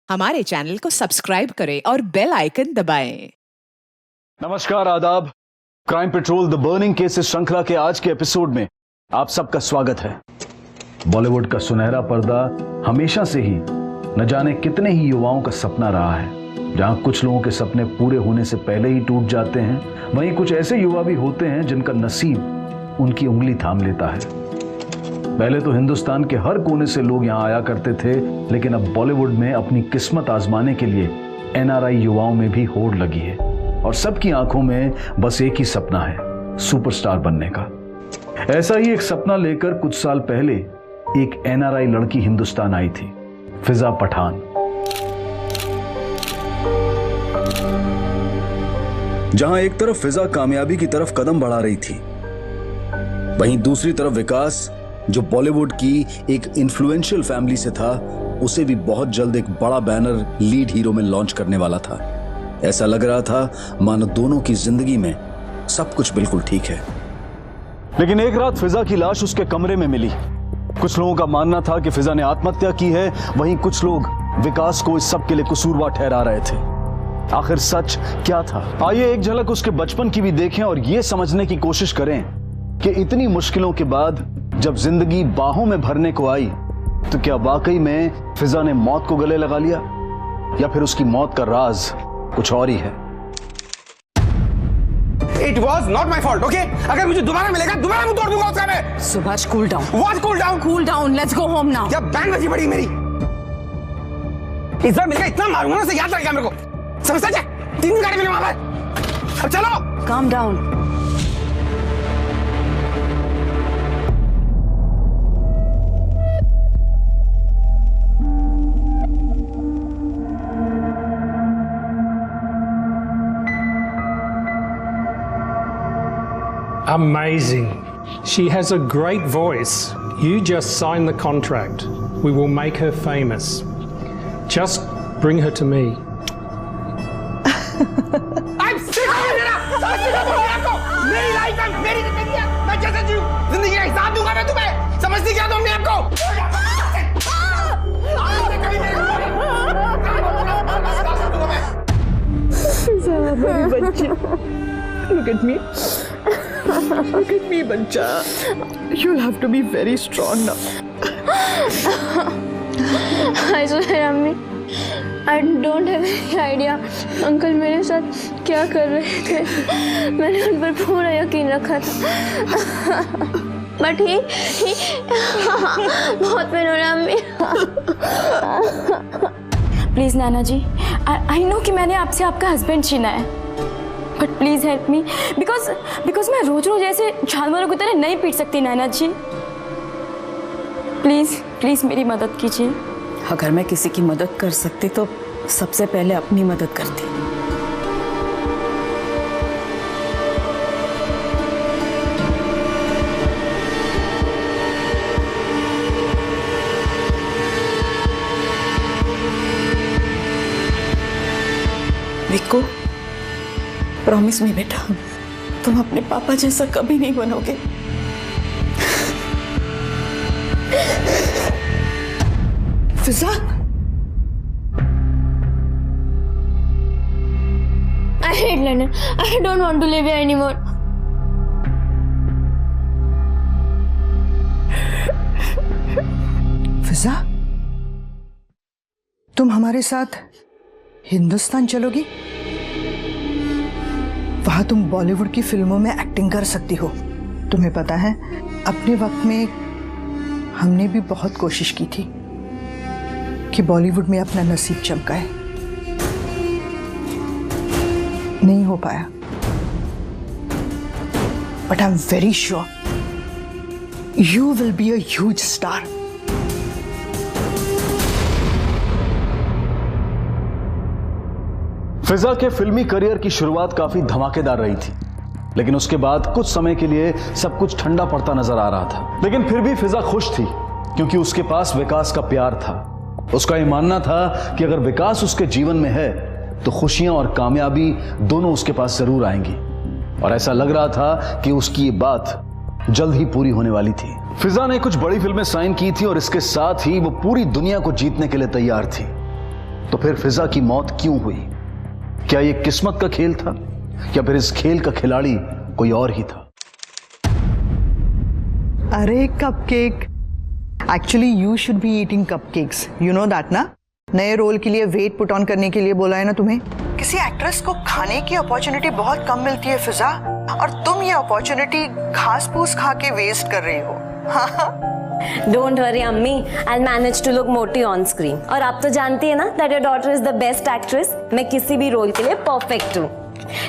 हमारे चैनल को सब्सक्राइब करें और बेल आइकन दबाएं। नमस्कार, आदाब। Crime petrol the burning cases श्रृंखला के आज के एपिसोड में आप सबका स्वागत है। बॉलीवुड का सुनहरा पर्दा हमेशा से ही न जाने कितने ही युवाओं का सपना रहा है। जहां कुछ लोगों के सपने पूरे होने से पहले ही टूट जाते हैं, वहीं कुछ ऐसे युवा भी होते हैं जिनका नसीब उनकी उंगली थाम लेता है। पहले तो हिंदुस्तान के हर कोने से लोग यहां आया करते थे, लेकिन अब बॉलीवुड में अपनी किस्मत आजमाने के लिए एनआरआई युवाओं में भी होड़ लगी है और सबकी आंखों में बस एक ही सपना है, सुपरस्टार बनने का। ऐसा ही एक सपना लेकर कुछ साल पहले एक एनआरआई लड़की हिंदुस्तान आई थी, फिजा पठान। जहां एक तरफ फिजा कामयाबी की तरफ कदम बढ़ा रही थी, वहीं दूसरी तरफ विकास, जो बॉलीवुड की एक इन्फ्लुएंशियल फैमिली से था, उसे भी बहुत जल्द एक बड़ा बैनर लीड हीरो में लॉन्च करने वाला था। ऐसा लग रहा था मानो दोनों की जिंदगी में सब कुछ बिल्कुल ठीक है। लेकिन एक रात फिजा की लाश उसके कमरे में मिली। कुछ लोगों का मानना था कि फिजा ने आत्महत्या की है, वहीं कुछ लोग विकास को इस सब के लिए कसूरवार ठहरा रहे थे। आखिर सच क्या था? आइए एक झलक उसके बचपन की भी देखें और यह समझने की कोशिश करें कि इतनी मुश्किलों के बाद जब जिंदगी बाहों में भरने को आई, तो क्या वाकई में फिजा ने मौत को गले लगा लिया, या फिर उसकी मौत का राज कुछ और ही है। It was not my fault, okay? अगर मुझे दोबारा मिलेगा, दोबारा मुंह तोड़ दूंगा उसका मैं। Subhash, cool down. What cool down? Cool down. Let's go home now. जब बैंड बजी पड़ी मेरी, इस बार मिलेगा, इतना मारूंगा ना उसे याद रहेगा मेरे को। समझता है? 3 गाड़ी मिले वहां पर। अब चलो। Calm down. Amazing. She has a great voice. You just sign the contract. We will make her famous. Just bring her to me. I'm sick of it ना। समझती क्या बोल रही है आपको? मेरी लाइफ है, मेरी जिंदगी है। मैं जैसे जीऊं, जिंदगी का हिसाब दूंगा मैं तुम्हें। समझती क्या तुमने आपको? मेरी बच्ची, look at me. Look at me, बच्चा. You'll have to be very strong now. I swear, अम्मी, I don't have any idea. Uncle मेरे साथ क्या कर रहे थे। मैंने उन पर पूरा यकीन रखा था। बट ही बहुत पेन हो रहा है अम्मी। Please Nana ji, I know कि मैंने आपसे आपका हस्बैंड छीना है, but please help me, because मैं रोज रोज ऐसे जानवरों की तरह नहीं पीट सकती नाना जी। प्लीज़ मेरी मदद कीजिए। अगर मैं किसी की मदद कर सकती तो सबसे पहले अपनी मदद करती। विक्को, प्रॉमिस मी बेटा, तुम अपने पापा जैसा कभी नहीं बनोगे। फिजा, I hate London. I don't want to live here anymore. फिजा, तुम हमारे साथ हिंदुस्तान चलोगी? वहां तुम बॉलीवुड की फिल्मों में एक्टिंग कर सकती हो। तुम्हें पता है, अपने वक्त में हमने भी बहुत कोशिश की थी कि बॉलीवुड में अपना नसीब चमकाए, नहीं हो पाया। But I am very sure you will be a huge star. Fiza के फिल्मी करियर की शुरुआत काफी धमाकेदार रही थी, लेकिन उसके बाद कुछ समय के लिए सब कुछ ठंडा पड़ता नजर आ रहा था। लेकिन फिर भी फिजा खुश थी, क्योंकि उसके पास विकास का प्यार था। उसका यह मानना था कि अगर विकास उसके जीवन में है तो खुशियां और कामयाबी दोनों उसके पास जरूर आएंगी, और ऐसा लग रहा था कि उसकी ये बात जल्द ही पूरी होने वाली थी। फिजा ने कुछ बड़ी फिल्में साइन की थी और इसके साथ ही वो पूरी दुनिया को जीतने के लिए तैयार थी। तो फिर फिजा की मौत क्यों हुई? क्या यह किस्मत का खेल था या फिर इस खेल का खिलाड़ी कोई और ही था? अरे cupcake, actually you should be eating cupcakes, you know that ना। नए रोल के लिए वेट पुट ऑन करने के लिए बोला है ना तुम्हें। किसी एक्ट्रेस को खाने की अपॉर्चुनिटी बहुत कम मिलती है फिजा, और तुम ये अपॉर्चुनिटी घास फूस खा के वेस्ट कर रही हो। डोंट वरी अम्मी, आई मैनेज टू लुक मोटी ऑन स्क्रीन। और आप तो जानती है ना that your daughter is the best actress. मैं किसी भी रोल के लिए परफेक्ट हूँ।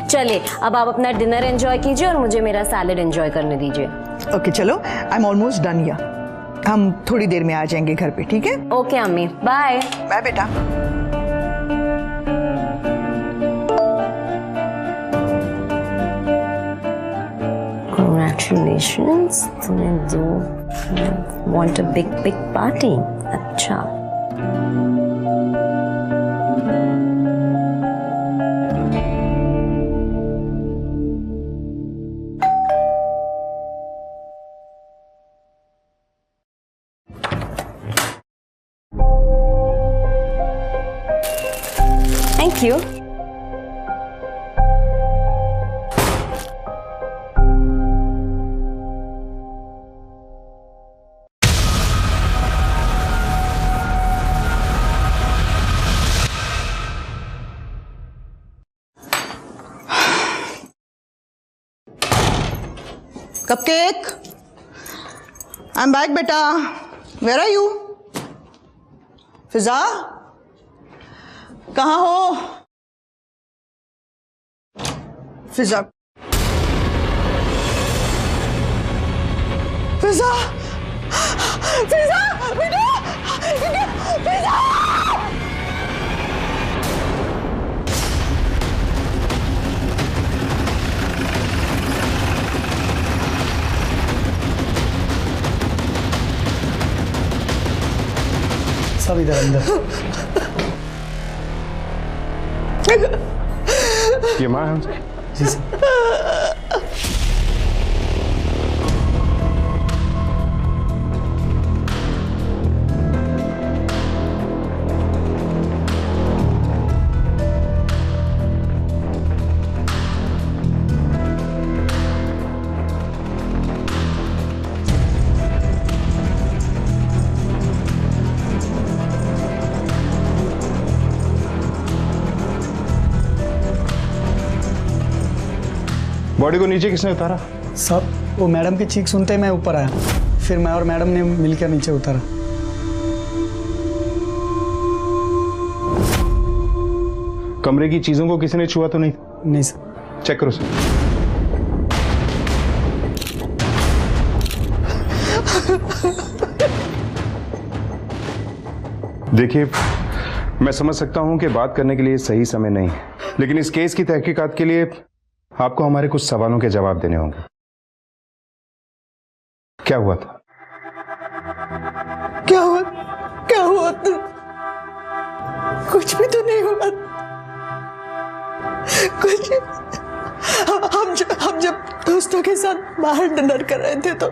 चलिए अब आप अपना डिनर एंजॉय कीजिए और मुझे मेरा सैलेड एंजॉय करने दीजिए। ओके चलो, I am almost done here. हम थोड़ी देर में आ जाएंगे घर पे, ठीक है? ओके अम्मी, बाय। बाय बेटा। Congratulations, तुम्हें दो want a big party। अच्छा। Thank you. Cupcake, I am back बेटा। Where are you? फिजा, कहाँ हो? फिजा, फिजा, फिजा, बेटा, फिजा। सब इधर अंदर। ये माँ है उनसे? जी सर। बॉडी को नीचे किसने उतारा? सब वो मैडम की चीख सुनते ही मैं ऊपर आया, फिर मैं और मैडम ने मिलकर नीचे उतारा। कमरे की चीजों को किसी ने छुआ तो नहीं? नहीं सर। चेक करो सर। देखिए, मैं समझ सकता हूं कि बात करने के लिए सही समय नहीं है, लेकिन इस केस की तहकीकात के लिए आपको हमारे कुछ सवालों के जवाब देने होंगे। क्या हुआ था? क्या हुआ? क्या हुआ? कुछ भी तो नहीं हुआ। कुछ हम जब दोस्तों के साथ बाहर डिनर कर रहे थे तो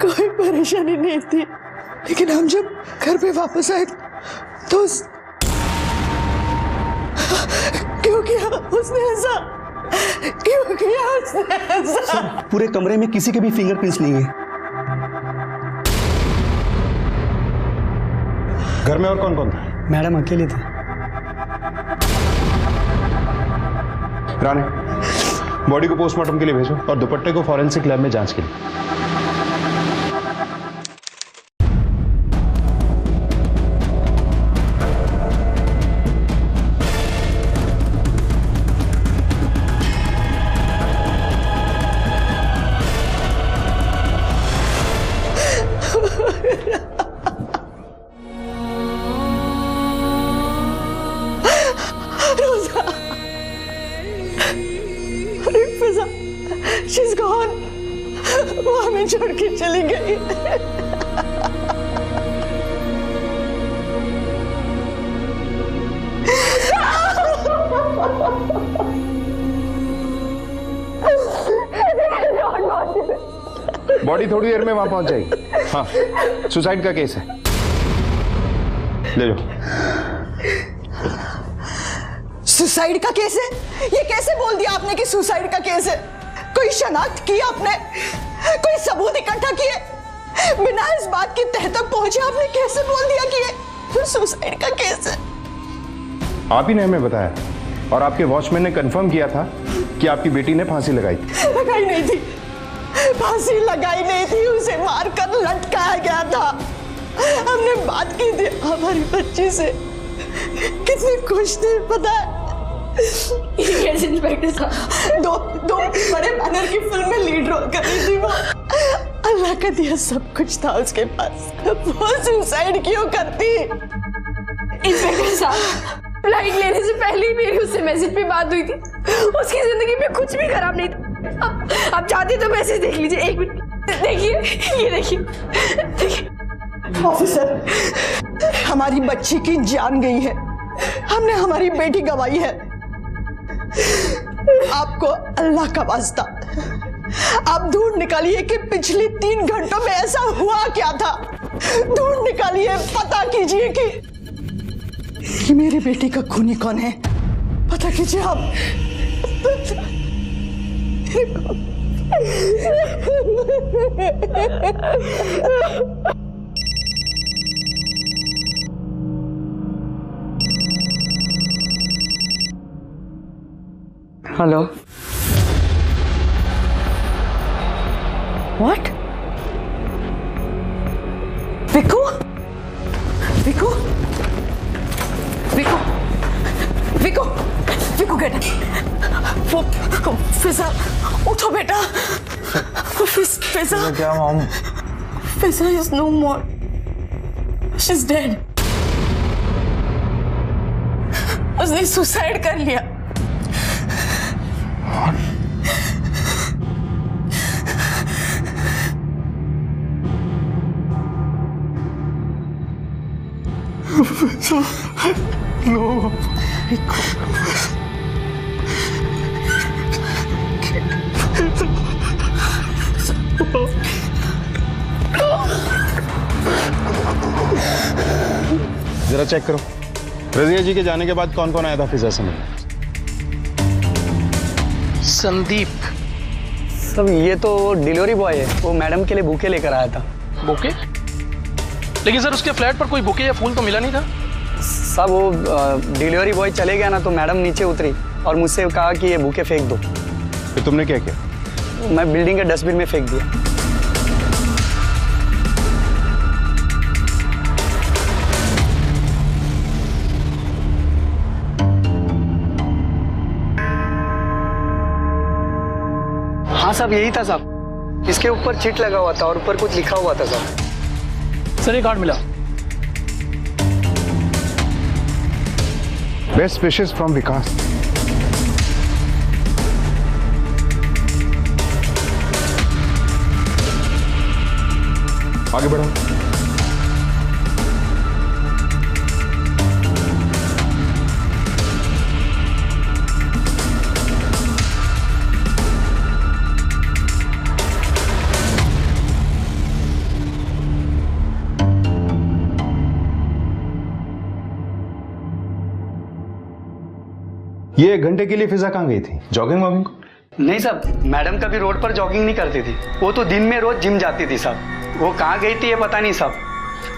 कोई परेशानी नहीं थी, लेकिन हम जब घर पे वापस आए तो क्यों किया उसने ऐसा? क्यों किया उसने ऐसा? पूरे कमरे में किसी के भी फिंगरप्रिंट्स नहीं है। घर में और कौन कौन था? मैडम अकेले थे। रानी, बॉडी को पोस्टमार्टम के लिए भेजो और दुपट्टे को फॉरेंसिक लैब में जांच के लिए। She's gone. वो हमें छोड़ के चली गई। बॉडी थोड़ी देर में वहां पहुंच जाएगी। हाँ, सुसाइड का केस है। ले जाओ। सुसाइड का केस है? ये कैसे बोल दिया आपने कि सुसाइड का केस है? कोई शनाख्त की आपने? कोई सबूत इकट्ठा किए? बिना इस बात की तह तक पहुंचे आपने कैसे बोल दिया कि ये सुसाइड का केस है? आप ही ने हमें बताया और आपके वॉचमैन ने कंफर्म किया था कि आपकी बेटी ने फांसी लगाई थी। लगाई नहीं थी, फांसी लगाई नहीं थी, उसे मारकर लटकाया गया था। हमने बात की थी हमारी बच्ची से, कितनी खुश थी पता है? इंस्पेक्टर साहब, दो बड़े बैनर की फिल्म में लीड रोल कर रही थी वो। अल्लाह का दिया सब कुछ था उसके पास, वो सुसाइड क्यों करती? इंस्पेक्टर साहब, फ्लाइट लेने से पहले ही मेरी उससे मैसेज पे बात हुई थी। उसकी जिंदगी में कुछ भी खराब नहीं था। अब चाहती तो मैसेज देख लीजिए, एक मिनट देखिए, ये देखिए। ऑफिसर, हमारी बच्ची की जान गई है, हमने हमारी बेटी गंवाई है। आपको अल्लाह का वास्ता, आप ढूंढ निकालिए कि पिछले 3 घंटों में ऐसा हुआ क्या था। ढूंढ निकालिए, पता कीजिए कि मेरी बेटी का खूनी कौन है। पता कीजिए आप। हेलो। What? विको? विको? विको? विको? विको गेट वो फिजा, उठो बेटा। फिजा क्या mom? Fiza is no more, she is dead. उसने सुसाइड कर लिया। नो। जरा चेक करो, रजिया जी के जाने के बाद कौन कौन आया था फिजा से मिलने? संदीप। सब ये तो डिलीवरी बॉय है, वो मैडम के लिए बुके लेकर आया था। बुके? लेकिन सर उसके फ्लैट पर कोई बुके या फूल तो मिला नहीं था। सब वो डिलीवरी बॉय चले गया ना, तो मैडम नीचे उतरी और मुझसे कहा कि ये बुके फेंक दो। फिर तुमने क्या किया? मैं बिल्डिंग के डस्टबिन में फेंक दिया। हाँ साहब, यही था साहब। इसके ऊपर चिट लगा हुआ था और ऊपर कुछ लिखा हुआ था साहब। सर ये कार्ड मिला। बेस्ट विशेस फ्रॉम विकास। आगे बढ़ो। ये 1 घंटे के लिए फिजा कहाँ गई थी? Jogging vlogging? नहीं साहब, मैडम कभी रोड पर जॉगिंग नहीं करती थी। वो तो दिन में रोज जिम जाती थी साहब। वो कहाँ गई थी ये पता नहीं साहब,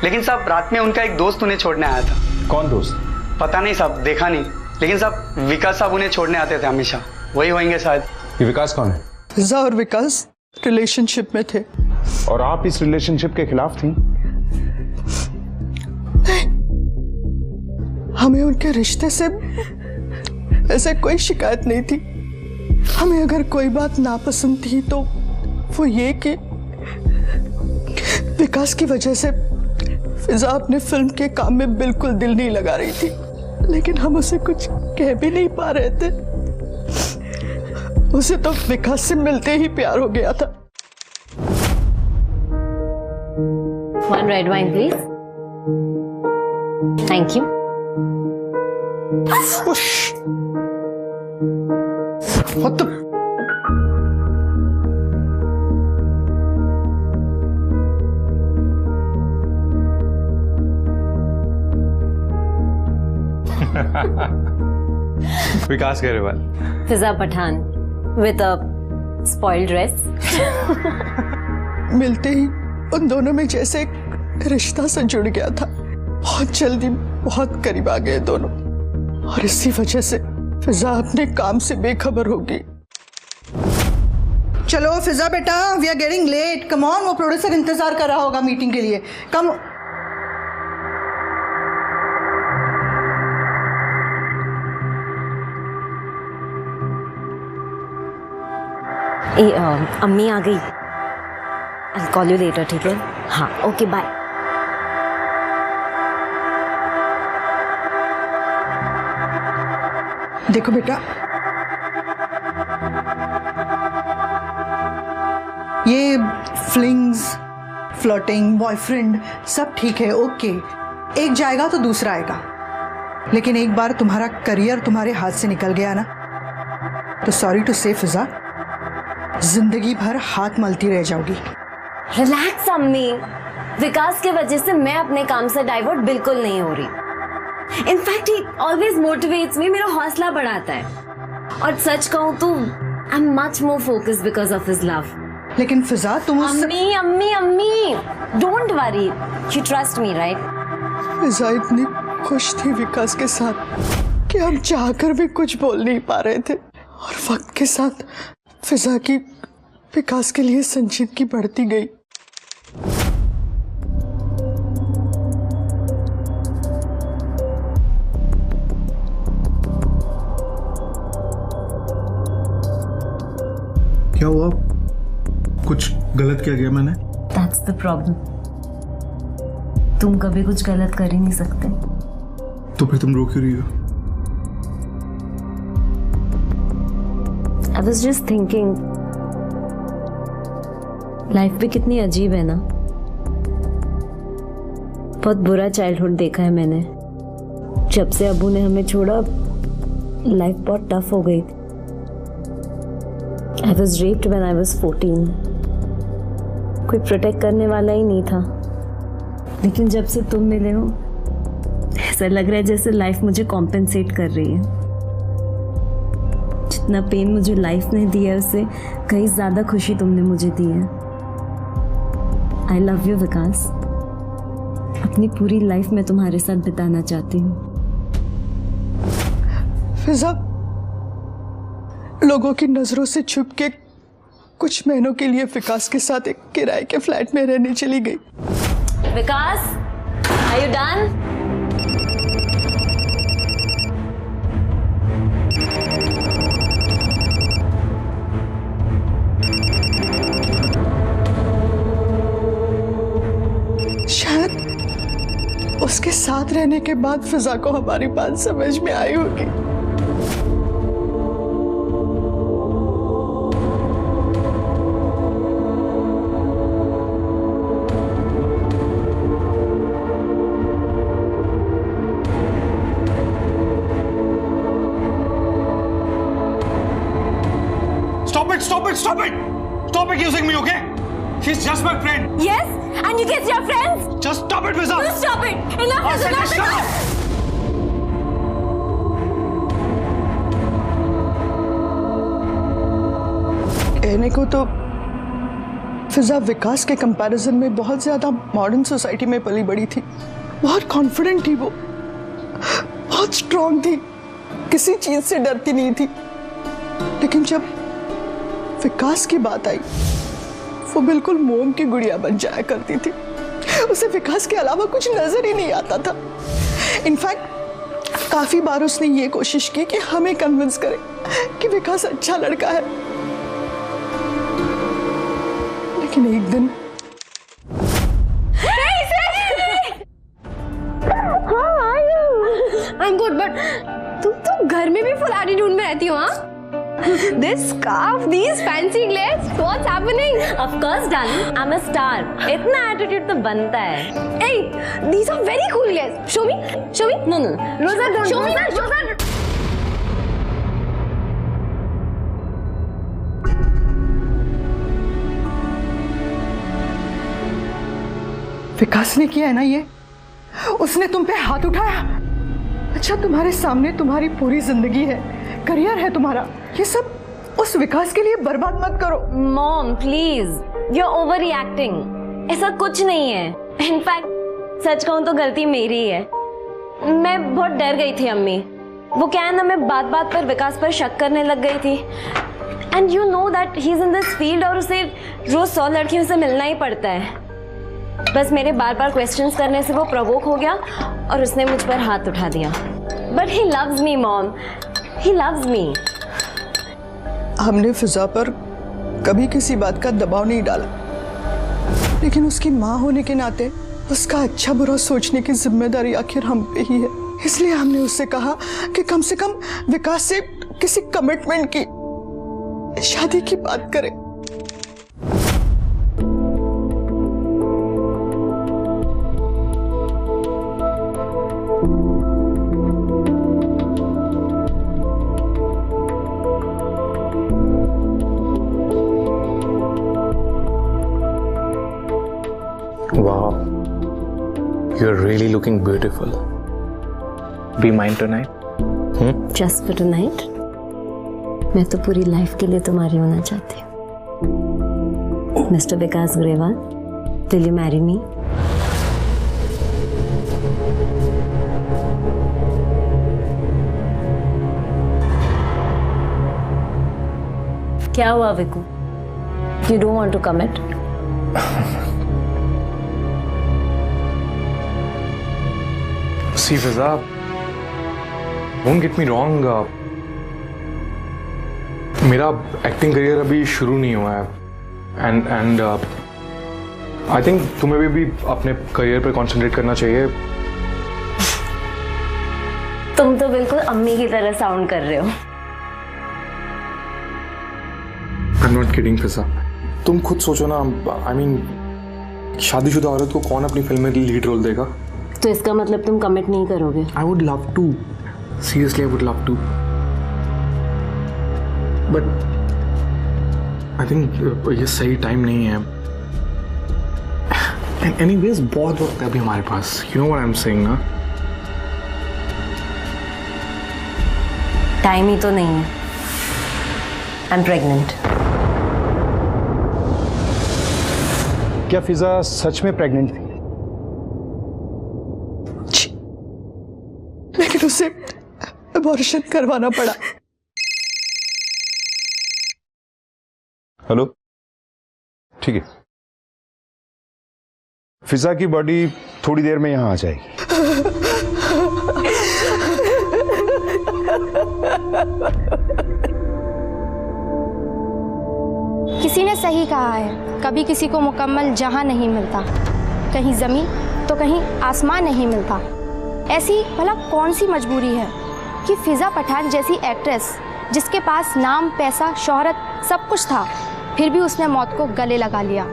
लेकिन साहब रात में उनका एक दोस्त उन्हें छोड़ने आया था। कौन दोस्त? पता नहीं साहब, देखा नहीं, लेकिन साहब विकास साहब उन्हें छोड़ने आते थे हमेशा। वही होंगे शायद। ये विकास कौन है? फिजा और विकास रिलेशनशिप में थे। और आप इस रिलेशनशिप के खिलाफ थी? हमें उनके रिश्ते से ऐसे कोई शिकायत नहीं थी। हमें अगर कोई बात नापसंद थी तो वो ये कि विकास की वजह से फिजा अपने फिल्म के काम में बिल्कुल दिल नहीं लगा रही थी, लेकिन हम उसे कुछ कह भी नहीं पा रहे थे। उसे तो विकास से मिलते ही प्यार हो गया था। One red wine, please. Thank you. What the? Vikas Grewal. Fiza Pathan with a spoiled dress. मिलते ही उन दोनों में जैसे एक रिश्ता सा जुड़ गया था। बहुत जल्दी बहुत करीब आ गए दोनों, और इसी वजह से फिजा अपने काम से बेखबर होगी। चलो फिजा बेटा, we are getting late, come on. वो प्रोड्यूसर इंतजार कर रहा होगा मीटिंग के लिए। कम। अम्मी आ गई। I'll call you later, ठीक है? हाँ, ओके बाय। देखो बेटा, ये फ्लिंग्स, फ्लर्टिंग, बॉयफ्रेंड सब ठीक है, ओके। एक जाएगा तो दूसरा आएगा, लेकिन एक बार तुम्हारा करियर तुम्हारे हाथ से निकल गया ना, तो सॉरी टू से फिजा, जिंदगी भर हाथ मलती रह जाओगी। रिलैक्स अम्मी, विकास की वजह से मैं अपने काम से डाइवर्ट बिल्कुल नहीं हो रही। In fact he always motivates me, मेरा हौसला बढ़ाता है। और सच कहूँ तो I am much more focused because of his love. लेकिन फिजा तुम अम्मी अम्मी अम्मी, don't worry, you trust me right? Fiza इतनी खुश थी विकास के साथ कि हम चाहकर भी कुछ बोल नहीं पा रहे थे, और वक्त के साथ फिजा की विकास के लिए संजीदगी बढ़ती गई। क्या हुआ? कुछ गलत क्या किया मैंने? That's the problem. तुम कभी कुछ गलत कर ही नहीं सकते। तो फिर तुम रो क्यों रही हो? I was just thinking, life भी कितनी अजीब है ना। बहुत बुरा चाइल्डहुड देखा है मैंने। जब से अबू ने हमें छोड़ा, लाइफ बहुत टफ हो गई। I was raped when I was 14. कोई प्रोटेक्ट करने वाला ही नहीं था। लेकिन जब से तुम मिले हो, ऐसा लग रहा है जैसे लाइफ मुझे कॉम्पेंसेट कर रही है। जितना पेन मुझे लाइफ ने दिया है, उससे कहीं ज्यादा खुशी तुमने मुझे दी है। आई लव यू विकास। अपनी पूरी लाइफ मैं तुम्हारे साथ बिताना चाहती हूँ। फिजा लोगों की नजरों से छुप के कुछ महीनों के लिए विकास के साथ एक किराए के फ्लैट में रहने चली गई। विकास, आर यू डन? शायद उसके साथ रहने के बाद फिजा को हमारी बात समझ में आई होगी। Stop it! Stop accusing me, okay? She's just my friend. Yes, and you kiss your friends. Just stop it, Fiza. You stop it. Enough is enough. कहने को तो फिजा विकास के कंपैरिजन में बहुत ज्यादा मॉडर्न सोसाइटी में पली बड़ी थी। बहुत कॉन्फिडेंट थी वो, बहुत स्ट्रांग थी, किसी चीज से डरती नहीं थी। लेकिन जब विकास की बात आई, वो बिल्कुल मोम की गुड़िया बन जाया करती थी। उसे विकास के अलावा कुछ नजर ही नहीं आता था। इनफैक्ट काफी बार उसने ये कोशिश की कि हमें कन्विंस करे कि विकास अच्छा लड़का है। लेकिन एक दिन I'm good, but तुम घर में भी फुल एटीट्यूड में रहती हो, हाँ? This scarf, these fancy glares, what's happening? Of course, darling, I'm a star. इतना एटीट्यूड तो बनता है। Hey, these are very cool glares. Show me, show me. No. Rosa, don't show me. Rosa. विकास ने किया है ना ये, उसने तुम पे हाथ उठाया। अच्छा, तुम्हारे सामने तुम्हारी पूरी जिंदगी है, करियर है तुम्हारा, ये सब उस विकास के लिए बर्बाद मत करो। Mom please, you are over reacting. ऐसा कुछ नहीं है। इनफैक्ट सच कहूं तो गलती मेरी है। मैं बहुत डर गई थी अम्मी। वो क्या है ना, मैं बात बात पर विकास पर शक करने लग गई थी। And you know that he is in this field और उसे रोज 100 लड़कियों से मिलना ही पड़ता है। बस मेरे बार बार क्वेश्चंस करने से वो प्रवोक हो गया और उसने मुझ पर हाथ उठा दिया। But he loves me mom, he loves me. हमने फिजा पर कभी किसी बात का दबाव नहीं डाला, लेकिन उसकी माँ होने के नाते उसका अच्छा बुरा सोचने की जिम्मेदारी आखिर हम पे ही है। इसलिए हमने उससे कहा कि कम से कम विकास से किसी कमिटमेंट की, शादी की बात करें। Wow, you're really looking beautiful. Be mine tonight? Just for tonight? मैं तो पूरी लाइफ के लिए तुम्हारी होना चाहती हूँ। Mister Vikas Grewal, will you marry me? क्या हुआ विकू? You don't want to commit? See, Fiza, don't get me wrong. मेरा एक्टिंग करियर अभी शुरू नहीं हुआ है एंड आई थिंक तुम्हें भी अपने करियर पर कंसंट्रेट करना चाहिए। तुम तो बिल्कुल अम्मी की तरह साउंड कर रहे हो। आई एम नॉट किडिंग फिजा, तुम खुद सोचो ना। आई मीन शादीशुदा औरत को कौन अपनी फिल्म में लीड रोल देगा? तो इसका मतलब तुम कमिट नहीं करोगे? I would love to, seriously I would love to, but I think ये सही टाइम नहीं है। एंड एनीवेज बहुत वक्त है अभी हमारे पास। You know what I am saying ना? टाइम ही तो नहीं है। I am pregnant. क्या फिजा सच में प्रेग्नेंट थी? लेकिन उसे अबॉर्शन करवाना पड़ा। हेलो, ठीक है। फिजा की बॉडी थोड़ी देर में यहां आ जाएगी। किसी ने सही कहा है, कभी किसी को मुकम्मल जहां नहीं मिलता, कहीं ज़मीन तो कहीं आसमान नहीं मिलता। ऐसी भला कौन सी मजबूरी है कि फिजा पठान जैसी एक्ट्रेस, जिसके पास नाम, पैसा, शोहरत सब कुछ था, फिर भी उसने मौत को गले लगा लिया।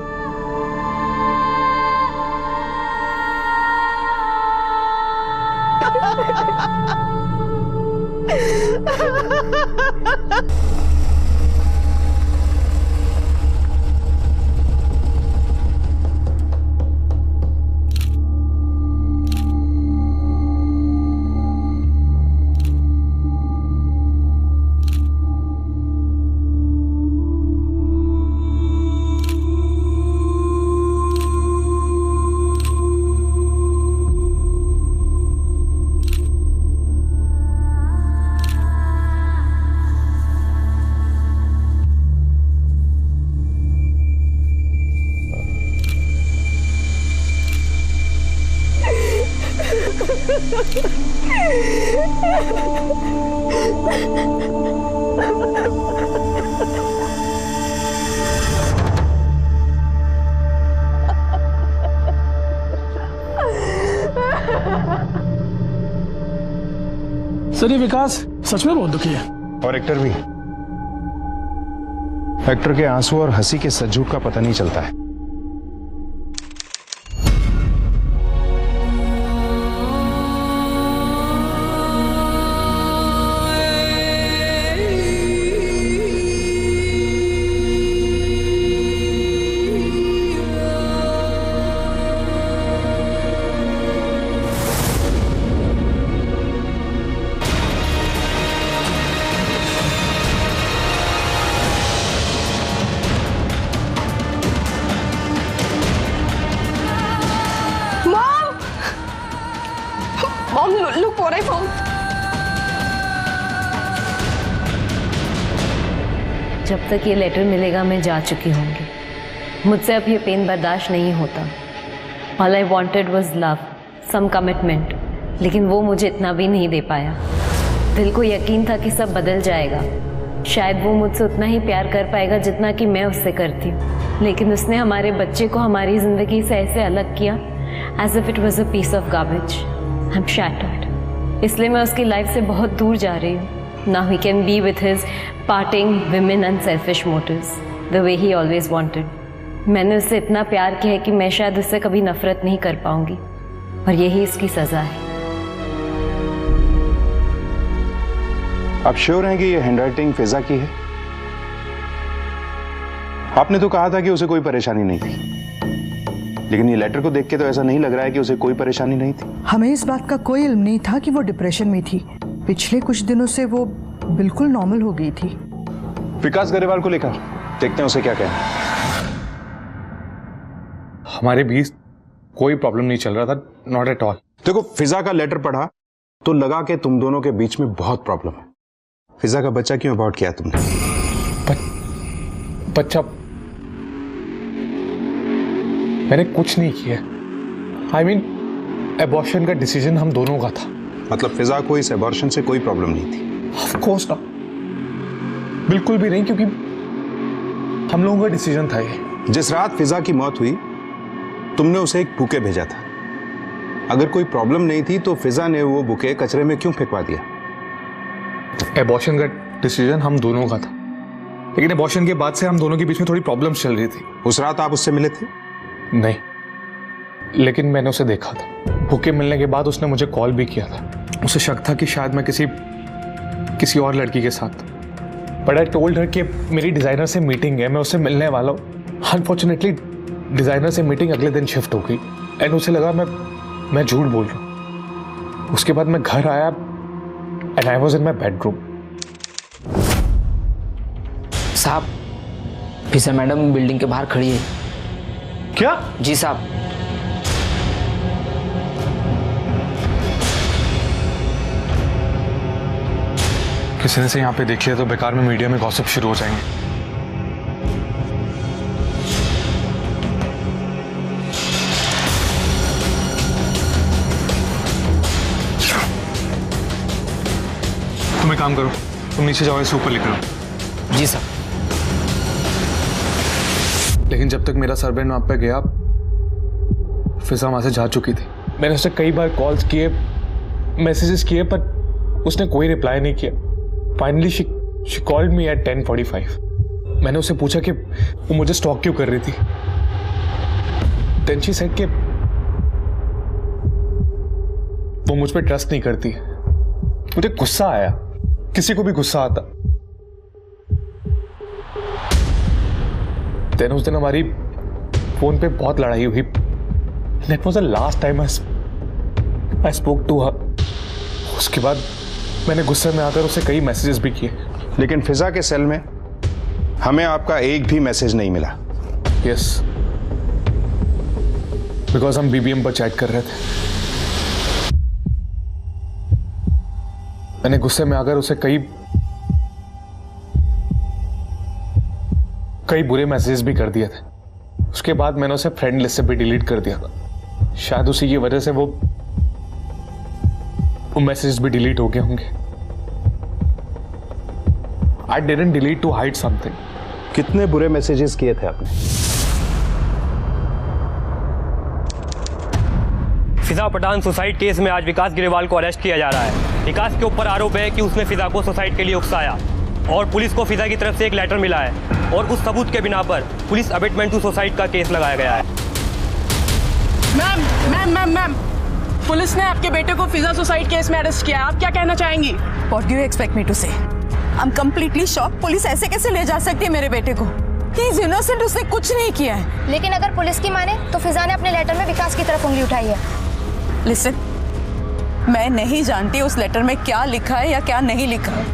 सर ये विकास सच में बहुत दुखी है। और एक्टर भी। एक्टर के आंसू और हंसी के सच झूठ का पता नहीं चलता है। जब तक ये लेटर मिलेगा मैं जा चुकी होंगी। मुझसे अब ये पेन बर्दाश्त नहीं होता। All I wanted was love, some commitment, लेकिन वो मुझे इतना भी नहीं दे पाया। दिल को यकीन था कि सब बदल जाएगा, शायद वो मुझसे उतना ही प्यार कर पाएगा जितना कि मैं उससे करती हूँ, लेकिन उसने हमारे बच्चे को हमारी ज़िंदगी से ऐसे अलग किया as if it was a piece of garbage. I am shattered, इसलिए मैं उसकी लाइफ से बहुत दूर जा रही हूँ। Now he can be with his parting women and selfish motives the way he always wanted. मैंने उससे इतना प्यार किया है कि मैं शायद उससे कभी नफरत नहीं कर पाऊंगी, और यही इसकी सज़ा है। आप श्योर हैं कि ये हैंडराइटिंग फिजा की है? आपने तो कहा था कि उसे कोई परेशानी नहीं थी, लेकिन ये लेटर को देख के तो ऐसा नहीं लग रहा है कि उसे कोई परेशानी नहीं थी। हमें इस बात का कोई इल्म नहीं था कि वो डिप्रेशन में थी। पिछले कुछ दिनों से वो बिल्कुल नॉर्मल हो गई थी। विकास गरेवाल को लेकर देखते हैं उसे क्या कहना है। हमारे बीच कोई प्रॉब्लम नहीं चल रहा था, नॉट एट ऑल। देखो, फिजा का लेटर पढ़ा तो लगा कि तुम दोनों के बीच में बहुत प्रॉब्लम है। फिजा का बच्चा क्यों अबॉर्ट किया तुमने? बच्चा मैंने कुछ नहीं किया। आई मीन एबॉर्शन का डिसीजन हम दोनों का था। मतलब फिजा को इस एबॉर्शन से कोई प्रॉब्लम नहीं थी? ऑफ कोर्स ना, बिल्कुल भी नहीं, क्योंकि हम लोगों का डिसीजन था ये। जिस रात फिजा की मौत हुई तुमने उसे एक बुके भेजा था। अगर कोई प्रॉब्लम नहीं थी तो फिजा ने वो बुके कचरे में क्यों फेंकवा दिया? एबॉर्शन का डिसीजन हम दोनों का था, लेकिन एबॉर्शन के बाद से हम दोनों के बीच में थोड़ी प्रॉब्लम्स चल रही थी। उस रात आप उससे मिले थे? नहीं, लेकिन मैंने उसे देखा था। बुके मिलने के बाद उसने मुझे कॉल भी किया था। उसे शक था कि शायद मैं किसी और लड़की के साथ। बट आई टोल्ड हर कि मेरी डिज़ाइनर से मीटिंग है, मैं उससे मिलने वाला हूँ। अनफॉर्चुनेटली डिज़ाइनर से मीटिंग अगले दिन शिफ्ट हो गई एंड उसे लगा मैं झूठ बोल रहा हूँ। उसके बाद मैं घर आया and I was in my bedroom. साहब, फिजा मैडम बिल्डिंग के बाहर खड़ी है। क्या? जी साहब। किसी ने से यहाँ पे देख लिया तो बेकार में मीडिया में गॉसिप शुरू हो जाएंगे। तुम एक काम करो, तुम नीचे जाओ, इसे ऊपर लेकर आओ। जी साहब। लेकिन जब तक मेरा सर्वे वहां पे गया, फिजा वहां से जा चुकी थी। मैंने उसे कई बार कॉल्स किए, मैसेजेस किए, पर उसने कोई रिप्लाई नहीं किया। Finally she called me at 10:45। मैंने उससे पूछा कि वो मुझे स्टॉक क्यों कर रही थी। देन शी सेड कि वो मुझ पर ट्रस्ट नहीं करती। मुझे गुस्सा आया, किसी को भी गुस्सा आता। देन उस दिन हमारी फोन पे बहुत लड़ाई हुई। That was the last time I spoke to her. उसके बाद मैंने गुस्से में आकर उसे कई मैसेजेस भी किए। लेकिन फिजा के सेल में हमें आपका एक भी मैसेज नहीं मिला। यस, बिकॉज हम BBM पर चैट कर रहे थे। मैंने गुस्से में आकर उसे कई बुरे मैसेजेस भी कर दिए थे। उसके बाद मैंने उसे फ्रेंड लिस्ट से भी डिलीट कर दिया था। शायद उसी की वजह से वो मैसेजेस भी डिलीट हो गए होंगे। I didn't delete to hide something. कितने बुरे मैसेजेस किए थे आपने? फिजा पठान सुसाइड केस में आज विकास ग्रेवाल को अरेस्ट किया जा रहा है। विकास के ऊपर आरोप है कि उसने फिजा को सुसाइड के लिए उकसाया और पुलिस को फिजा की तरफ से एक लेटर मिला है और उस सबूत के बिना पर पुलिस अबेटमेंट टू सुसाइड का केस लगाया गया है। मैम, पुलिस ने आपके बेटे को फिजा सुसाइड केस में अरेस्ट किया है। आप क्या कहना चाहेंगी? What do you expect me to say? I'm completely shocked. Police ऐसे कैसे ले जा सकती है मेरे बेटे को? He is innocent, उसने कुछ नहीं किया है। लेकिन अगर पुलिस की माने तो फिजा ने अपने लेटर में विकास की तरफ उंगली उठाई है। Listen, मैं नहीं जानती उस लेटर में क्या लिखा है या क्या नहीं लिखा है।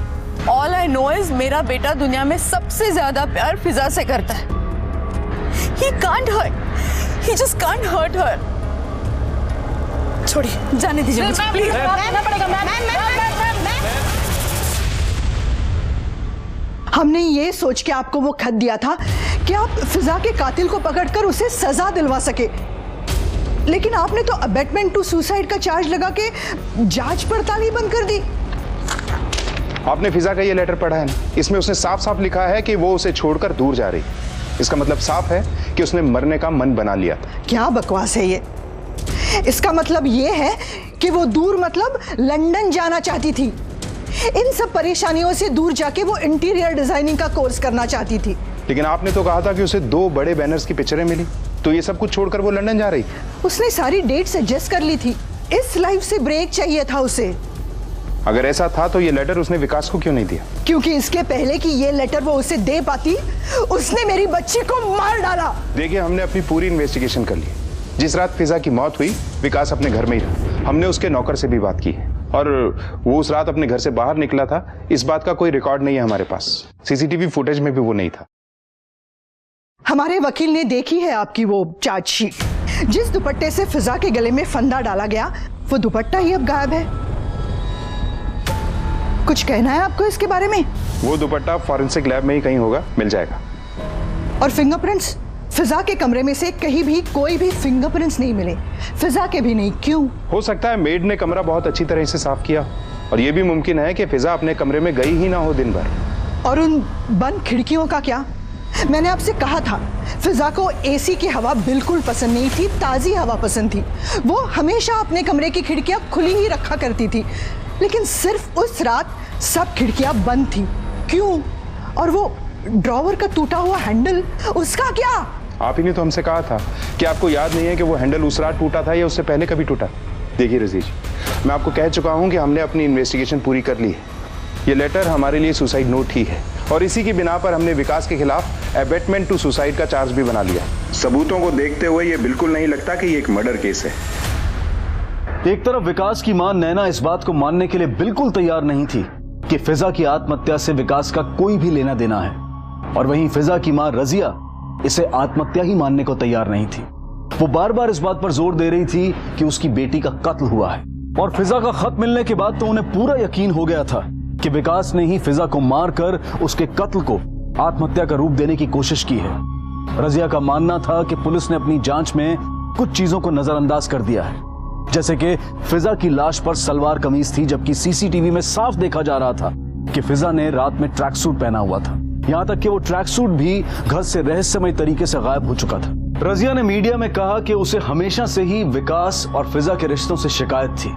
All I know is मेरा बेटा दुनिया में सबसे ज्यादा प्यार फिजा से करता है। He can't hurt. He just can't hurt her. छोड़िए, जाने दीजिए मुझे, प्लीज। हमने ये सोच के आपको वो खत दिया था कि आप फिजा के कातिल को पकड़कर उसे सजा दिलवा सके, लेकिन आपने तो अबेटमेंट टू सुसाइड का चार्ज लगा के जांच पड़ताल ही बंद कर दी। आपने फिजा का ये लेटर पढ़ा है ना, इसमें उसने साफ साफ लिखा है कि वो उसे छोड़कर दूर जा रही। इसका मतलब साफ है कि उसने मरने का मन बना लिया था। क्या बकवास है ये? इसका मतलब ये है कि वो दूर मतलब लंदन जाना चाहती थी। इन सब परेशानियों से दूर जाके वो इंटीरियर डिजाइनिंग का कोर्स करना चाहती थी। लेकिन आपने तो कहा था कि उसे 2 बड़े बैनर्स की पिक्चरें मिली, तो ये सब कुछ छोड़कर वो लंदन जा रही। उसने सारी डेट्स एडजस्ट कर ली थी। इस लाइफ से ब्रेक चाहिए था उसे। अगर ऐसा था तो ये लेटर उसने विकास को क्यों नहीं दिया? क्योंकि इसके पहले कि ये लेटर वो उसे दे पाती, उसने मेरी बच्ची को मार डाला। देखिए, हमने अपनी पूरी इन्वेस्टिगेशन कर ली। जिस रात फिजा की मौत हुई, विकास अपने घर में ही था। हमने उसके नौकर से भी बात की है और वो उस रात अपने घर से बाहर निकला था, इस बात का कोई रिकॉर्ड नहीं है हमारे पास। सीसीटीवी फुटेज में भी वो नहीं था। हमारे वकील ने देखी है आपकी वो चार्जशीट। जिस दुपट्टे से फिजा के गले में फंदा डाला गया, वो दुपट्टा ही अब गायब है। कुछ कहना है आपको इसके बारे में? वो दुपट्टा फॉरेंसिक लैब में ही कहीं होगा, मिल जाएगा। और फिंगरप्रिंट्स? फिजा के कमरे में से कहीं भी कोई भी फिंगरप्रिंट्स नहीं मिले, फिजा के भी नहीं। क्यों? हो सकता है मेड ने कमरा बहुत अच्छी तरह से साफ किया, और यह भी मुमकिन है कि फिजा अपने कमरे में गई ही ना हो दिन भर। और उन बंद खिड़कियों का क्या? मैंने आपसे कहा था फिजा को एसी की हवा बिल्कुल पसंद नहीं थी, ताजी हवा पसंद थी। वो हमेशा अपने कमरे की खिड़कियां खुली ही रखा करती थी, लेकिन सिर्फ उस रात सब खिड़कियां बंद थी। क्यों? और वो ड्रॉवर का टूटा हुआ हैंडल, उसका क्या? आप ही ने तो हमसे कहा था कि आपको याद नहीं है कि वो हैंडल उस रात टूटा था या उससे पहले कभी टूटा। देखिए रजीज, मैं आपको कह चुका हूं कि हमने अपनी इन्वेस्टिगेशन पूरी कर ली है। ये लेटर हमारे लिए सुसाइड नोट ही है, और इसी की बिना पर हमने विकास के खिलाफ अबेटमेंट टू सुसाइड का चार्ज भी बना लिया। सबूतों को देखते हुए ये बिल्कुल नहीं लगता कि ये एक मर्डर केस है। एक तरफ विकास की मां नैना इस बात को मानने के लिए बिल्कुल तैयार नहीं थी कि फिजा की आत्महत्या से विकास का कोई भी लेना देना है, और वहीं फिजा की मां रजिया इसे आत्महत्या ही मानने को तैयार नहीं थी। वो बार बार इस बात पर जोर दे रही थी कि उसकी बेटी का कत्ल हुआ है, और फिजा का खत मिलने के बाद तो उन्हें पूरा यकीन हो गया था कि विकास ने ही फिजा को मारकर उसके कत्ल को आत्महत्या का रूप देने की कोशिश की है। रजिया का मानना था कि पुलिस ने अपनी जांच में कुछ चीजों को नजरअंदाज कर दिया है, जैसे कि फिजा की लाश पर सलवार कमीज थी, जबकि सीसीटीवी में साफ देखा जा रहा था कि फिजा ने रात में ट्रैक सूट पहना हुआ था। यहां तक कि वो ट्रैक सूट भी घर से रहस्यमय तरीके से गायब हो चुका था। रजिया ने मीडिया में कहा कि उसे हमेशा से ही विकास और फिजा के रिश्तों से शिकायत थी।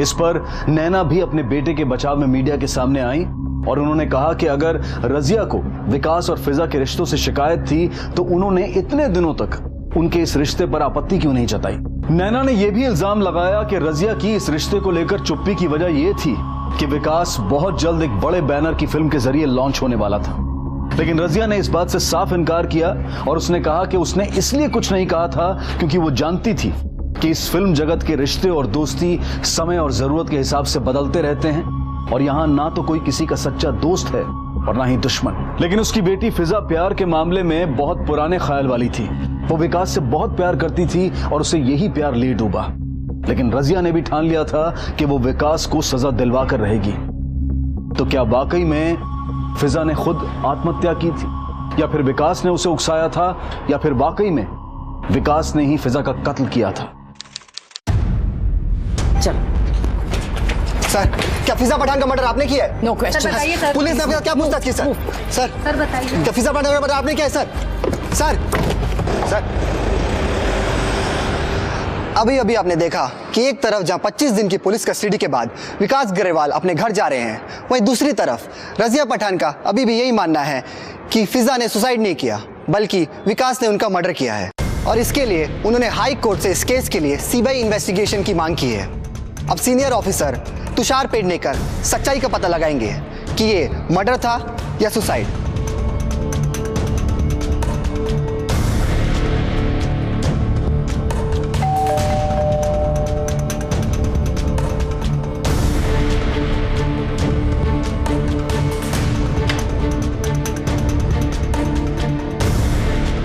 इस पर नैना भी अपने बेटे के बचाव में मीडिया के सामने आई, और उन्होंने कहा कि अगर रजिया को विकास और फिजा के रिश्तों से शिकायत थी तो उन्होंने इतने दिनों तक उनके इस रिश्ते पर आपत्ति क्यों नहीं जताई। नैना ने यह भी इल्जाम लगाया कि रजिया की इस रिश्ते को लेकर चुप्पी की वजह यह थी कि विकास बहुत जल्द एक बड़े बैनर की फिल्म के जरिए लॉन्च होने वाला था। लेकिन रजिया ने इस बात से साफ इनकार किया, और उसने कहा कि उसने इसलिए कुछ नहीं कहा था क्योंकि वो जानती थी कि इस फिल्म जगत के रिश्ते और दोस्ती समय और जरूरत के हिसाब से बदलते रहते हैं, और यहां ना तो कोई किसी का सच्चा दोस्त है और ना ही दुश्मन। लेकिन उसकी बेटी फिजा प्यार के मामले में बहुत पुराने ख्याल वाली थी। वो विकास से बहुत प्यार करती थी और उसे यही प्यार ले डूबा। लेकिन रजिया ने भी ठान लिया था कि वो विकास को सजा दिलवा कर रहेगी। तो क्या वाकई में फिजा ने खुद आत्महत्या की थी, या फिर विकास ने उसे उकसाया था, या फिर वाकई में विकास ने ही फिजा का कत्ल किया था? चल सर, क्या फिजा पठान का मर्डर आपने किया है? No question. बताइए सर। पुलिस ने आपके क्या पूछताछ की सर? सर बताइए, क्या फिजा पठान का मर्डर आपने किया है सर? सर अभी आपने देखा कि एक तरफ जहां 25 दिन की पुलिस कस्टडी के बाद विकास ग्रेवाल अपने घर जा रहे हैं, वहीं दूसरी तरफ रजिया पठान का अभी भी यही मानना है कि फिजा ने सुसाइड नहीं किया, बल्कि विकास ने उनका मर्डर किया है। और इसके लिए उन्होंने हाई कोर्ट से इस केस के लिए सीबीआई इन्वेस्टिगेशन की मांग की है। अब सीनियर ऑफिसर तुषार पेडनेकर सच्चाई का पता लगाएंगे कि ये मर्डर था या सुसाइड।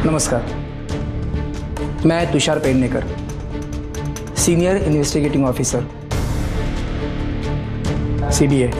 नमस्कार, मैं Tushar Pednekar, senior investigating officer, CBI.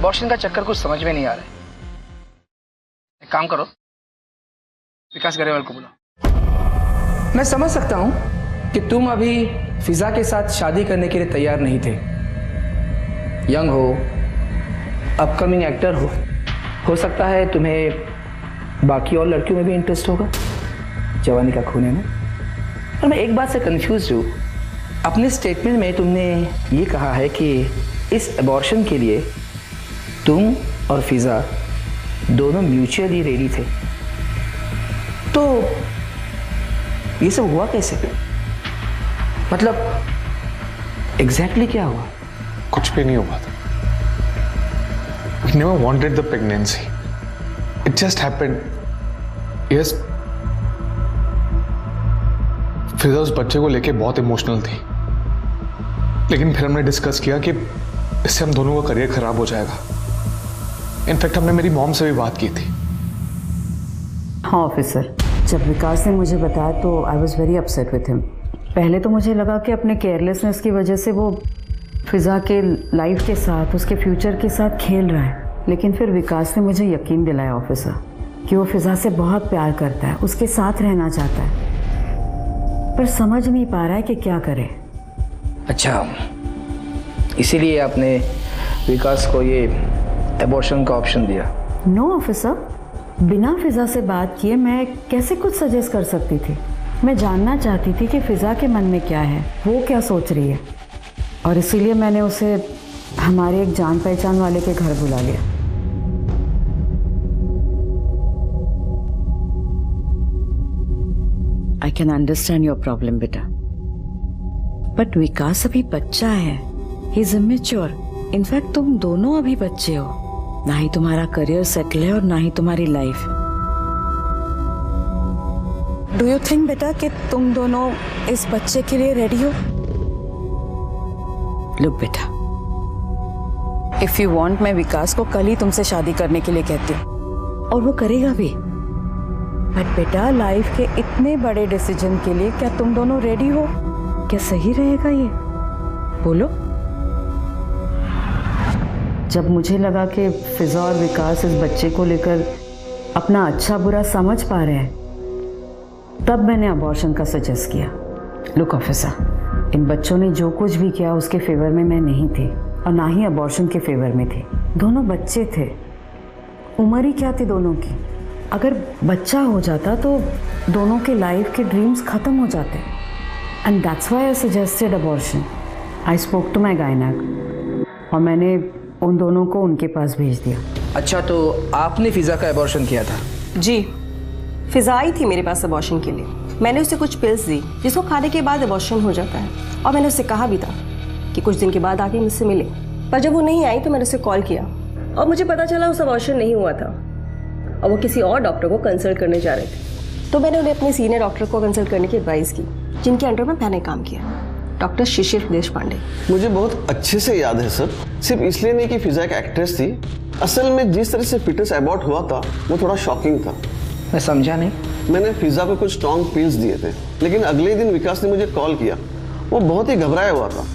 Abortion का चक्कर कुछ समझ में नहीं आ रहा है। एक काम करो, विकास गरेवाल को बुलाओ। मैं समझ सकता हूं कि तुम अभी फिजा के साथ शादी करने के लिए तैयार नहीं थे। यंग हो, अपकमिंग एक्टर हो सकता है तुम्हें बाकी और लड़कियों में भी इंटरेस्ट होगा, जवानी का खून है ना। पर मैं एक बात से कंफ्यूज हूँ। अपने स्टेटमेंट में तुमने ये कहा है कि इस एबॉर्शन के लिए तुम और फिजा दोनों म्यूचुअली रेडी थे, तो ये सब हुआ कैसे? मतलब एग्जैक्टली क्या हुआ? कुछ भी नहीं हुआ था। We never wanted the pregnancy. It just happened. Yes. फिजा उस बच्चे को लेके बहुत इमोशनल थी, लेकिन फिर हमने डिस्कस किया कि इससे हम दोनों का करियर खराब हो जाएगा। इनफैक्ट हमने मेरी मॉम से भी बात की थी। हाँ ऑफिसर, जब विकास ने मुझे बताया तो I was very upset with him. पहले तो मुझे लगा कि अपने केयरलेसनेस की वजह से वो फिजा के लाइफ के साथ, उसके फ्यूचर के साथ खेल रहा है, लेकिन फिर विकास ने मुझे यकीन दिलाया ऑफिसर कि वो फिजा से बहुत प्यार करता है, उसके साथ रहना चाहता है, पर समझ नहीं पा रहा है कि क्या करे। अच्छा, इसीलिए आपने विकास को ये एबॉर्शन का ऑप्शन दिया? नो ऑफिसर, बिना फिजा से बात किए मैं कैसे कुछ सजेस्ट कर सकती थी? मैं जानना चाहती थी कि फिजा के मन में क्या है, वो क्या सोच रही है, और इसीलिए मैंने उसे हमारे एक जान पहचान वाले के घर बुला लिया। I can understand your problem बेटा, बट विकास अभी बच्चा है, ही इज इमेच्योर। इनफैक्ट तुम दोनों अभी बच्चे हो, ना ही तुम्हारा करियर सेटल है और ना ही तुम्हारी लाइफ। डू यू थिंक बेटा कि तुम दोनों इस बच्चे के लिए रेडी हो? लुक बेटा, इफ यू वांट, मैं विकास को कल ही तुमसे शादी करने के लिए कहती हूँ, और वो करेगा भी। बट बेटा, लाइफ के इतने बड़े डिसीजन के लिए क्या तुम दोनों रेडी हो? क्या सही रहेगा ये? बोलो। जब मुझे लगा कि फिजा और विकास इस बच्चे को लेकर अपना अच्छा बुरा समझ पा रहे हैं, तब मैंने अबॉर्शन का सजेस्ट किया। लुक ऑफिसर, इन बच्चों ने जो कुछ भी किया उसके फेवर में मैं नहीं थी, और ना ही अबॉर्शन के फेवर में थी। दोनों बच्चे थे, उम्र ही क्या थी दोनों की। अगर बच्चा हो जाता तो दोनों के लाइफ के ड्रीम्स खत्म हो जाते, and that's why I suggested abortion. I spoke to my gynaec, और मैंने उन दोनों को उनके पास भेज दिया। अच्छा, तो आपने फिजा का एबॉर्शन किया था? जी, फिजा आई थी मेरे पास अबॉर्शन के लिए। मैंने उसे कुछ पिल्स दी जिसको खाने के बाद अबॉर्शन हो जाता है, और मैंने उससे कहा भी था कि कुछ दिन के बाद आके मुझसे मिले। पर जब वो नहीं आई तो मैंने उसे कॉल किया, और मुझे पता चला उस अबॉर्शन नहीं हुआ था, और वो किसी और डॉक्टर को कंसल्ट करने जा रहे थे। तो मैंने उन्हें अपने सीनियर डॉक्टर को कंसल्ट करने की एडवाइस की, जिनके अंडर में मैंने काम किया, डॉक्टर शिशिर देशपांडे। मुझे बहुत अच्छे से याद है सर, सिर्फ इसलिए नहीं कि फिजा एक एक्ट्रेस थी। असल में जिस तरह से फिटस अबॉर्ट हुआ था वो थोड़ा शॉकिंग था। मैं समझा नहीं। मैंने फिजा को कुछ स्ट्रॉन्ग पिल्स दिए थे, लेकिन अगले दिन विकास ने मुझे कॉल किया। वो बहुत ही घबराया हुआ था,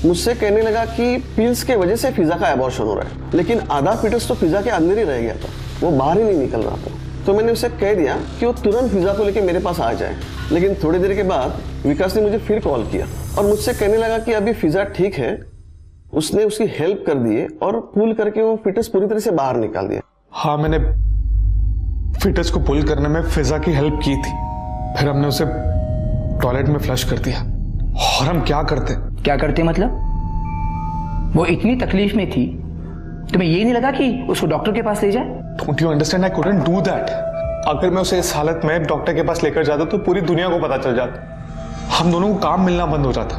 मुझसे कहने लगा कि पिल्स के वजह से फिजा का अबॉर्शन हो रहा है, लेकिन आधा फिटस तो फिजा के अंदर ही रह गया था, वो बाहर ही नहीं निकल रहा था। तो मैंने उसे कह दिया कि वो तुरंत फिजा को लेकर मेरे पास आ जाए। लेकिन थोड़ी देर के बाद विकास ने मुझे फिर कॉल किया और मुझसे कहने लगा कि अभी फिजा ठीक है, उसने उसकी हेल्प कर दिए और पुल करके वो फिटस पूरी तरह से बाहर निकाल दिया। हाँ, मैंने फिटस को पुल करने में फिजा की हेल्प की थी, फिर हमने उसे टॉयलेट में फ्लश कर दिया। और हम क्या करते मतलब? वो इतनी तकलीफ में थी, तुम्हें ये नहीं लगा कि उसको डॉक्टर के पास ले जाए? Don't you understand, I couldn't do that. अगर मैं उसे इस हालत में डॉक्टर के पास लेकर जाता तो पूरी दुनिया को पता चल जाता, हम दोनों को काम मिलना बंद हो जाता,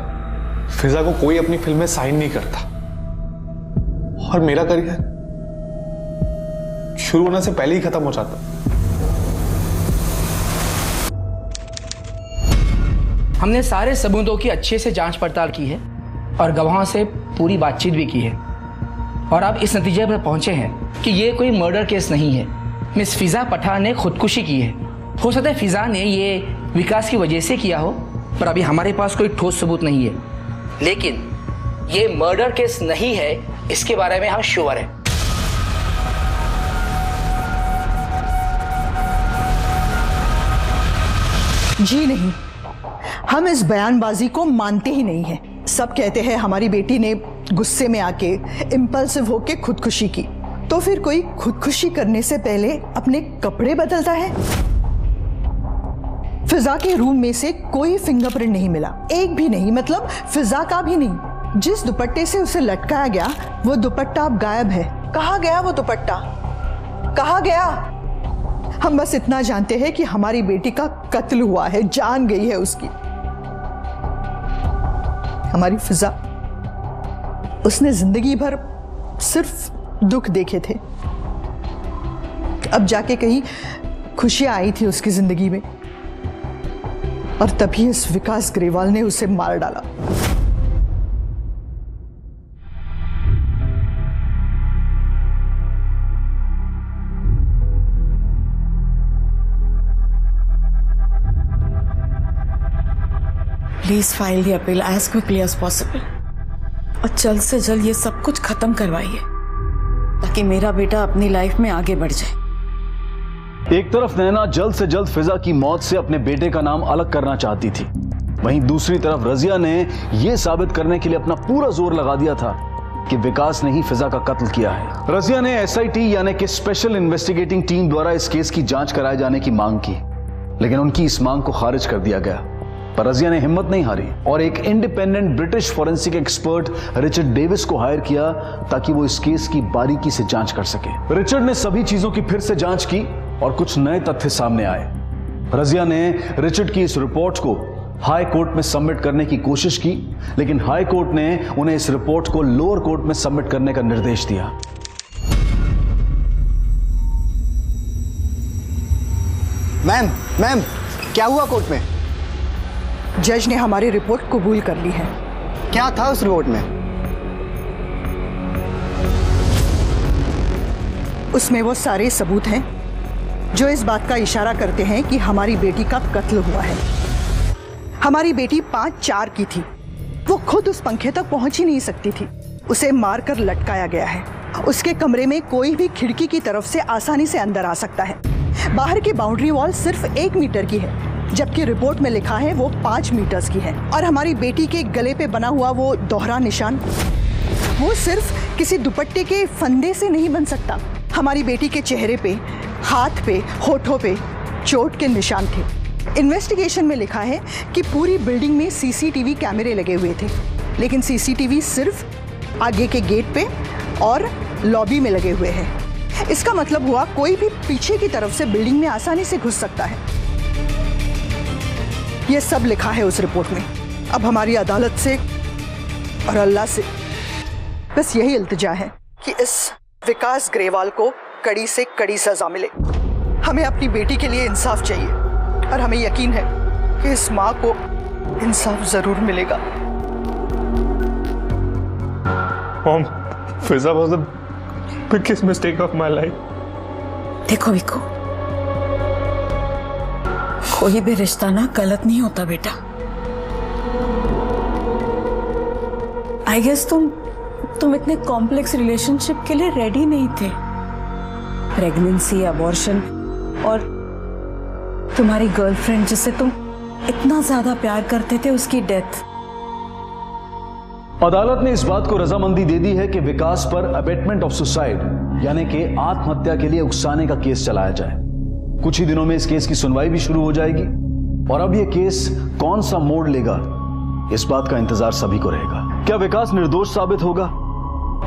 फिजा को कोई अपनी फिल्म में साइन नहीं करता, और मेरा करियर शुरू होने से पहले ही खत्म हो जाता। हमने सारे सबूतों की अच्छे से जांच पड़ताल की है और गवाहों से पूरी बातचीत भी की है, और अब इस नतीजे पर पहुंचे हैं कि ये कोई मर्डर केस नहीं है। मिस फिजा पठान ने खुदकुशी की है। हो सकता है फिजा ने ये विकास की वजह से किया हो, पर अभी हमारे पास कोई ठोस सबूत नहीं है। लेकिन ये मर्डर केस नहीं है, इसके बारे में हम श्योर हैं। जी नहीं, हम इस बयानबाजी को मानते ही नहीं हैं। सब कहते हैं हमारी बेटी ने गुस्से में आके इम्पल्सिव होके खुदकुशी की। तो फिर कोई खुदकुशी करने से पहले अपने कपड़े बदलता है? फिजा के रूम में से कोई फिंगरप्रिंट नहीं मिला, एक भी नहीं, मतलब फिजा का भी नहीं। जिस दुपट्टे से उसे लटकाया गया वो दुपट्टा अब गायब है। कहाँ गया वो दुपट्टा? कहाँ गया? हम बस इतना जानते हैं कि हमारी बेटी का कत्ल हुआ है, जान गई है उसकी। हमारी फिजा, उसने जिंदगी भर सिर्फ दुख देखे थे, अब जाके कहीं खुशियां आई थी उसकी जिंदगी में, और तभी इस विकास ग्रेवाल ने उसे मार डाला। Please file the appeal as quickly as possible और जल्द से जल्द ये सब कुछ खत्म करवाइए ताकि मेरा बेटा अपनी लाइफ में आगे बढ़ जाए। एक तरफ नैना जल्द से जल्द फिजा की मौत से अपने बेटे का नाम अलग करना चाहती थी, वहीं दूसरी तरफ रजिया ने यह साबित करने के लिए अपना पूरा जोर लगा दिया था कि विकास ने ही फिजा का कत्ल किया है। रजिया ने एसआईटी यानी कि स्पेशल इन्वेस्टिगेटिंग टीम द्वारा इस केस की जांच कराए जाने की मांग की, लेकिन उनकी इस मांग को खारिज कर दिया गया। पर रजिया ने हिम्मत नहीं हारी और एक independent British forensic expert Richard Davis को हायर किया ताकि वो इस केस की बारीकी से जांच कर सके। रिचर्ड ने सभी चीजों की फिर से जांच की और कुछ नए तथ्य सामने आए। रजिया ने रिचर्ड की इस रिपोर्ट को हाई कोर्ट में सबमिट करने की कोशिश की, लेकिन हाई कोर्ट ने उन्हें इस रिपोर्ट को लोअर कोर्ट में सबमिट करने का निर्देश दिया। मैम क्या हुआ कोर्ट में? जज ने हमारी रिपोर्ट कबूल कर ली है। क्या था उस रिपोर्ट में? उसमें वो सारे सबूत हैं जो इस बात का इशारा करते हैं कि हमारी बेटी का कत्ल हुआ है। हमारी बेटी 5'4" की थी, वो खुद उस पंखे तक पहुंच ही नहीं सकती थी। उसे मारकर लटकाया गया है। उसके कमरे में कोई भी खिड़की की तरफ से आसानी से अंदर आ सकता है। बाहर की बाउंड्री वॉल सिर्फ 1 मीटर की है, जबकि रिपोर्ट में लिखा है वो 5 मीटर्स की है। और हमारी बेटी के गले पे बना हुआ वो दोहरा निशान, वो सिर्फ किसी दुपट्टे के फंदे से नहीं बन सकता। हमारी बेटी के चेहरे पे, हाथ पे, होठों पे चोट के निशान थे। इन्वेस्टिगेशन में लिखा है कि पूरी बिल्डिंग में सीसीटीवी कैमरे लगे हुए थे, लेकिन सीसीटीवी सिर्फ आगे के गेट पे और लॉबी में लगे हुए हैं। इसका मतलब हुआ कोई भी पीछे की तरफ से बिल्डिंग में आसानी से घुस सकता है। यह सब लिखा है उस रिपोर्ट में। अब हमारी अदालत से और अल्लाह से बस यही इल्तिजा है कि इस विकास ग्रेवाल को कड़ी से कड़ी सजा मिले। हमें अपनी बेटी के लिए इंसाफ चाहिए और हमें यकीन है कि इस माँ को इंसाफ जरूर मिलेगा। Mom, Fiza was the biggest mistake of my life. देखो विको, कोई भी रिश्ता ना गलत नहीं होता बेटा। आई गेस तुम इतने कॉम्प्लेक्स रिलेशनशिप के लिए रेडी नहीं थे। प्रेगनेंसी, अबॉर्शन और तुम्हारी गर्लफ्रेंड जिससे तुम इतना ज्यादा प्यार करते थे उसकी डेथ। अदालत ने इस बात को रजामंदी दे दी है कि विकास पर अबेटमेंट ऑफ सुसाइड यानी कि आत्महत्या के लिए उकसाने का केस चलाया जाए। कुछ ही दिनों में इस केस की सुनवाई भी शुरू हो जाएगी और अब यह केस कौन सा मोड़ लेगा, इस बात का इंतजार सभी को रहेगा। क्या विकास निर्दोष साबित होगा?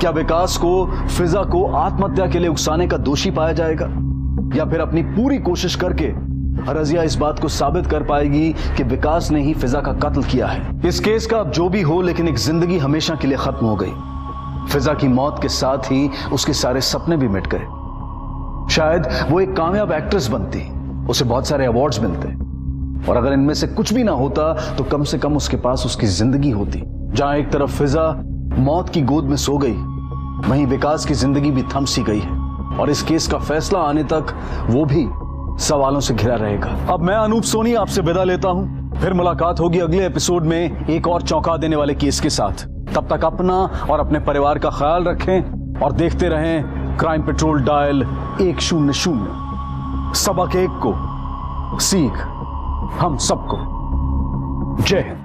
क्या विकास को, फिजा को आत्महत्या के लिए उकसाने का दोषी पाया जाएगा, या फिर अपनी पूरी कोशिश करके रजिया इस बात को साबित कर पाएगी कि विकास ने ही फिजा का कत्ल किया है? इस केस का अब जो भी हो, लेकिन एक जिंदगी हमेशा के लिए खत्म हो गई। फिजा की मौत के साथ ही उसके सारे सपने भी मिट गए। शायद वो एक कामयाब एक्ट्रेस बनती, उसे बहुत सारे अवार्ड्स मिलते, और अगर इनमें से कुछ भी ना होता तो कम से कम उसके पास उसकी जिंदगी होती। जहां एक तरफ फिजा मौत की गोद में सो गई, वहीं विकास की जिंदगी भी थम सी गई है और इस केस का फैसला आने तक वो भी सवालों से घिरा रहेगा। अब मैं अनूप सोनी आपसे विदा लेता हूं। फिर मुलाकात होगी अगले एपिसोड में एक और चौंका देने वाले केस के साथ। तब तक अपना और अपने परिवार का ख्याल रखें और देखते रहें क्राइम पेट्रोल डायल 100। सबक एक को सीख हम सबको। जय Hind.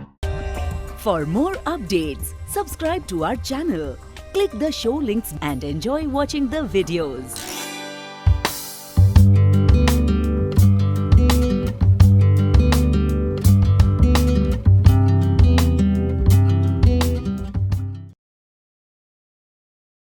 For more updates, subscribe to our channel, click the show links and enjoy watching the videos.